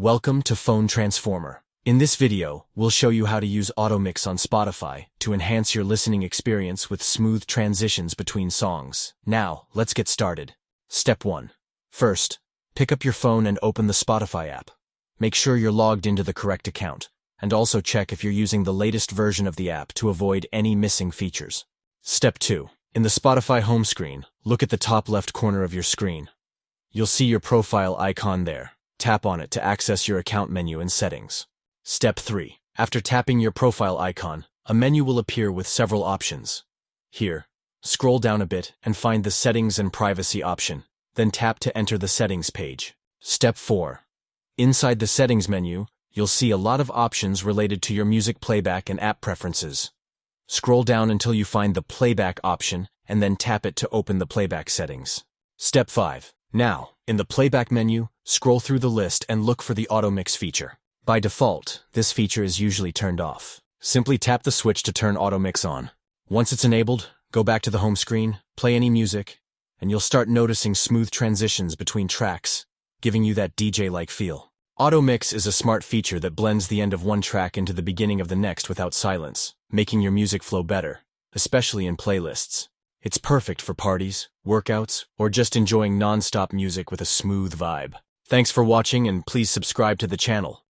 Welcome to Phone Transformer. In this video, we'll show you how to use AutoMix on Spotify to enhance your listening experience with smooth transitions between songs. Now, let's get started. Step 1. First, pick up your phone and open the Spotify app. Make sure you're logged into the correct account, and also check if you're using the latest version of the app to avoid any missing features. Step 2. In the Spotify home screen, look at the top left corner of your screen. You'll see your profile icon there. Tap on it to access your account menu and settings. Step 3. After tapping your profile icon, a menu will appear with several options. Here, scroll down a bit and find the Settings and Privacy option, then tap to enter the Settings page. Step 4. Inside the Settings menu, you'll see a lot of options related to your music playback and app preferences. Scroll down until you find the Playback option and then tap it to open the playback settings. Step 5. Now, in the Playback menu, scroll through the list and look for the AutoMix feature. By default, this feature is usually turned off. Simply tap the switch to turn AutoMix on. Once it's enabled, go back to the home screen, play any music, and you'll start noticing smooth transitions between tracks, giving you that DJ-like feel. AutoMix is a smart feature that blends the end of one track into the beginning of the next without silence, making your music flow better, especially in playlists. It's perfect for parties, workouts, or just enjoying non-stop music with a smooth vibe. Thanks for watching and please subscribe to the channel.